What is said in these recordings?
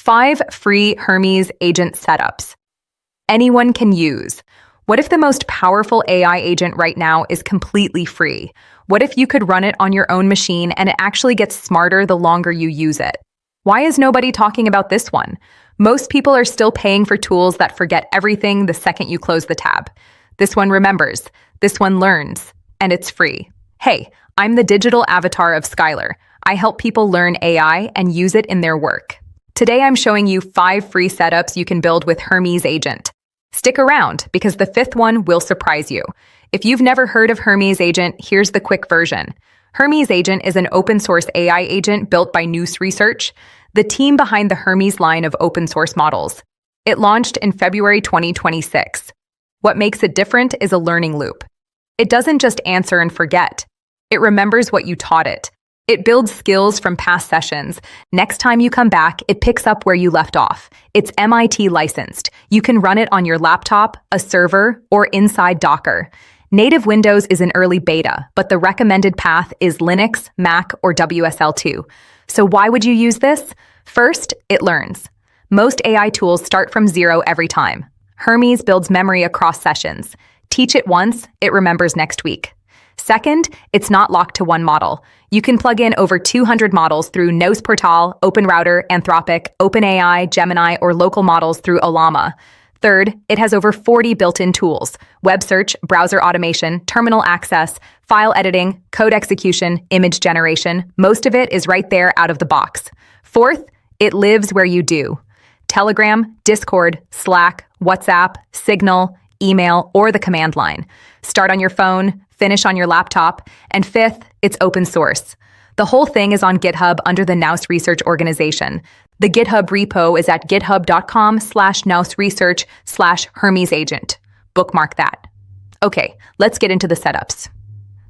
5 free Hermes Agent setups. Anyone can use. What if the most powerful AI agent right now is completely free? What if you could run it on your own machine and it actually gets smarter the longer you use it? Why is nobody talking about this one? Most people are still paying for tools that forget everything the second you close the tab. This one remembers, this one learns, and it's free. Hey, I'm the digital avatar of Skylar. I help people learn AI and use it in their work. Today I'm showing you 5 free setups you can build with Hermes Agent. Stick around because the 5th one will surprise you. If you've never heard of Hermes Agent, here's the quick version. Hermes Agent is an open source AI agent built by Noose Research, the team behind the Hermes line of open source models. It launched in February 2026. What makes it different is a learning loop. It doesn't just answer and forget. It remembers what you taught it. It builds skills from past sessions. Next time you come back, it picks up where you left off. It's MIT licensed. You can run it on your laptop, a server, or inside Docker. Native Windows is in early beta, but the recommended path is Linux, Mac, or WSL2. So why would you use this? First, it learns. Most AI tools start from zero every time. Hermes builds memory across sessions. Teach it once, it remembers next week. Second, it's not locked to one model. You can plug in over 200 models through Nose Portal, OpenRouter, Anthropic, OpenAI, Gemini, or local models through Ollama. Third, it has over 40 built-in tools: web search, browser automation, terminal access, file editing, code execution, image generation. Most of it is right there out of the box. Fourth, it lives where you do. Telegram, Discord, Slack, WhatsApp, Signal, email, or the command line. Start on your phone, finish on your laptop, and 5th, it's open source. The whole thing is on GitHub under the Nouse Research organization. The GitHub repo is at github.com/nouseresearch/Hermes Agent. Bookmark that. Okay, let's get into the setups.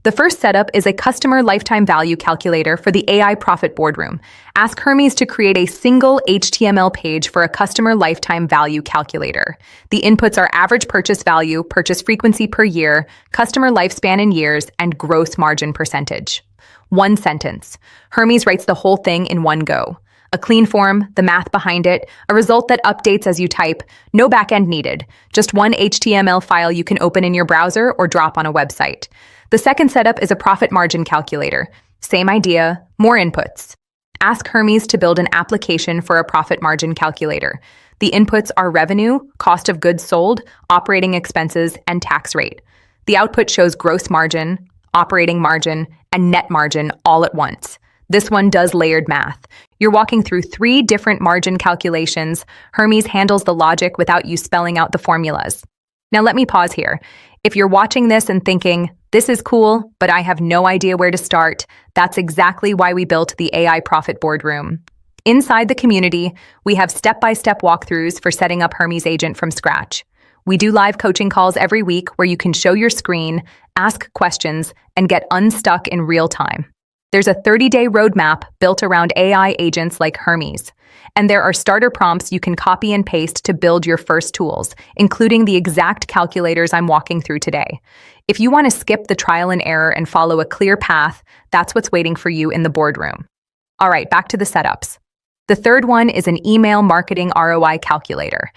The first setup is a customer lifetime value calculator for the AI Profit Boardroom. Ask Hermes to create a single HTML page for a customer lifetime value calculator. The inputs are average purchase value, purchase frequency per year, customer lifespan in years, and gross margin percentage. One sentence. Hermes writes the whole thing in one go. A clean form, the math behind it, a result that updates as you type, no backend needed, just one HTML file you can open in your browser or drop on a website. The second setup is a profit margin calculator. Same idea, more inputs. Ask Hermes to build an application for a profit margin calculator. The inputs are revenue, cost of goods sold, operating expenses, and tax rate. The output shows gross margin, operating margin, and net margin all at once. This one does layered math. You're walking through 3 different margin calculations. Hermes handles the logic without you spelling out the formulas. Now let me pause here. If you're watching this and thinking, this is cool, but I have no idea where to start, that's exactly why we built the AI Profit Boardroom. Inside the community, we have step-by-step walkthroughs for setting up Hermes Agent from scratch. We do live coaching calls every week where you can show your screen, ask questions, and get unstuck in real time. There's a 30-day roadmap built around AI agents like Hermes. And there are starter prompts you can copy and paste to build your first tools, including the exact calculators I'm walking through today. If you want to skip the trial and error and follow a clear path, that's what's waiting for you in the boardroom. All right, back to the setups. The third one is an email marketing ROI calculator.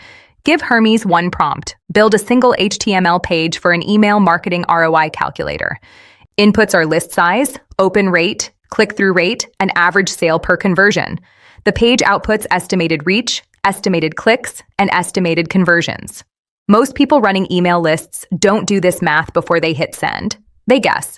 Give Hermes one prompt. Build a single HTML page for an email marketing ROI calculator. Inputs are list size, open rate, click-through rate, and average sale per conversion. The page outputs estimated reach, estimated clicks, and estimated conversions. Most people running email lists don't do this math before they hit send. They guess.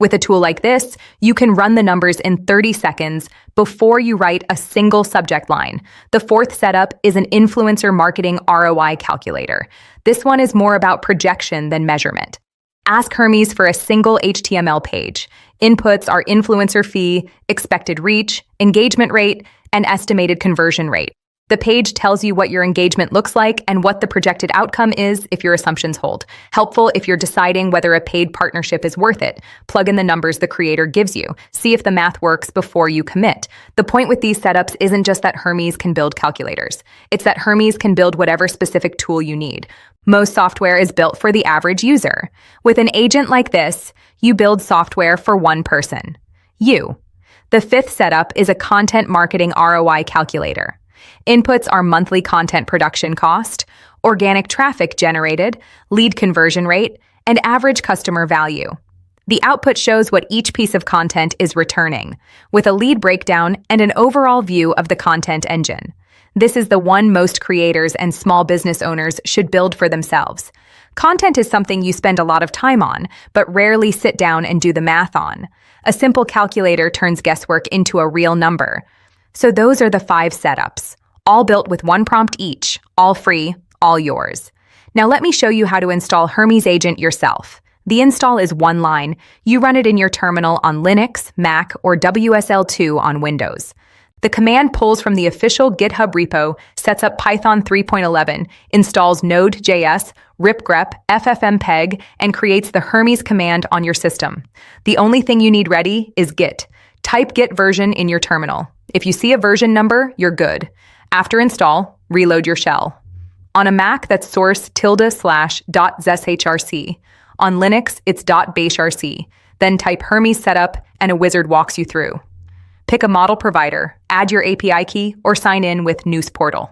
With a tool like this, you can run the numbers in 30 seconds before you write a single subject line. The fourth setup is an influencer marketing ROI calculator. This one is more about projection than measurement. Ask Hermes for a single HTML page. Inputs are influencer fee, expected reach, engagement rate, and estimated conversion rate. The page tells you what your engagement looks like and what the projected outcome is if your assumptions hold. Helpful if you're deciding whether a paid partnership is worth it. Plug in the numbers the creator gives you. See if the math works before you commit. The point with these setups isn't just that Hermes can build calculators. It's that Hermes can build whatever specific tool you need. Most software is built for the average user. With an agent like this, you build software for one person. You. The fifth setup is a content marketing ROI calculator. Inputs are monthly content production cost, organic traffic generated, lead conversion rate, and average customer value. The output shows what each piece of content is returning, with a lead breakdown and an overall view of the content engine. This is the one most creators and small business owners should build for themselves. Content is something you spend a lot of time on, but rarely sit down and do the math on. A simple calculator turns guesswork into a real number. So those are the 5 setups, all built with 1 prompt each, all free, all yours. Now let me show you how to install Hermes Agent yourself. The install is 1 line. You run it in your terminal on Linux, Mac, or WSL2 on Windows. The command pulls from the official GitHub repo, sets up Python 3.11, installs Node.js, ripgrep, ffmpeg, and creates the Hermes command on your system. The only thing you need ready is Git. Type Git version in your terminal. If you see a version number, you're good. After install, reload your shell. On a Mac, that's source ~/.zshrc. On Linux, it's .bashrc. Then type Hermes setup and a wizard walks you through. Pick a model provider, add your API key, or sign in with News Portal.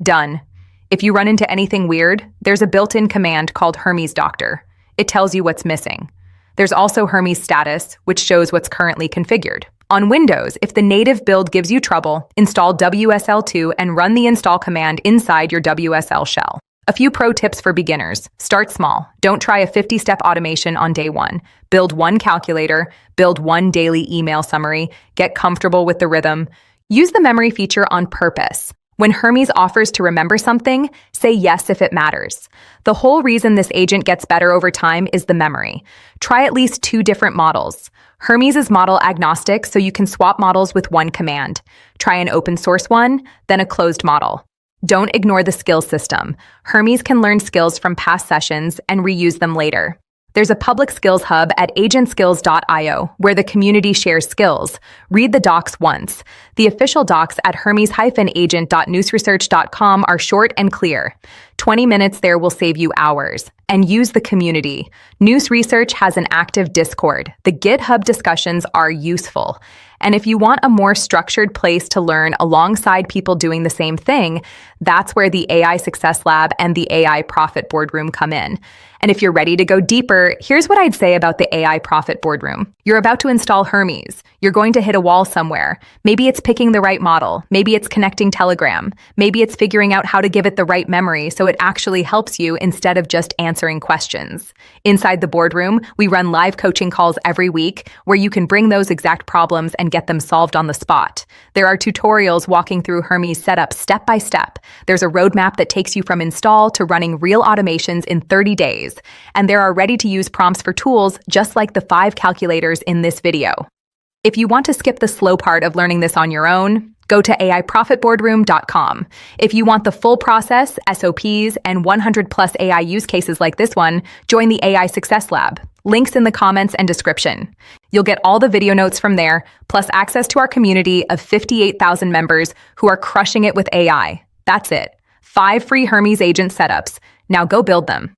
Done. If you run into anything weird, there's a built-in command called Hermes Doctor. It tells you what's missing. There's also Hermes Status, which shows what's currently configured. On Windows, if the native build gives you trouble, install WSL2 and run the install command inside your WSL shell. A few pro tips for beginners. Start small. Don't try a 50-step automation on day 1. Build 1 calculator, build 1 daily email summary, get comfortable with the rhythm. Use the memory feature on purpose. When Hermes offers to remember something, say yes if it matters. The whole reason this agent gets better over time is the memory. Try at least 2 different models. Hermes is model agnostic, so you can swap models with 1 command. Try an open source one, then a closed model. Don't ignore the skills system. Hermes can learn skills from past sessions and reuse them later. There's a public skills hub at agentskills.io where the community shares skills. Read the docs once. The official docs at hermes-agent.newsresearch.com are short and clear. 20 minutes there will save you hours. And use the community. News Research has an active Discord. The GitHub discussions are useful. And if you want a more structured place to learn alongside people doing the same thing, that's where the AI Success Lab and the AI Profit Boardroom come in. And if you're ready to go deeper, here's what I'd say about the AI Profit Boardroom. You're about to install Hermes. You're going to hit a wall somewhere. Maybe it's picking the right model. Maybe it's connecting Telegram. Maybe it's figuring out how to give it the right memory so it actually helps you instead of just answering questions. Inside the boardroom, we run live coaching calls every week where you can bring those exact problems and get them solved on the spot. There are tutorials walking through Hermes setup step by step. There's a roadmap that takes you from install to running real automations in 30 days. And there are ready-to-use prompts for tools just like the 5 calculators in this video. If you want to skip the slow part of learning this on your own, go to aiprofitboardroom.com. If you want the full process, SOPs, and 100+ AI use cases like this one, join the AI Success Lab. Links in the comments and description. You'll get all the video notes from there, plus access to our community of 58,000 members who are crushing it with AI. That's it. 5 free Hermes agent setups. Now go build them.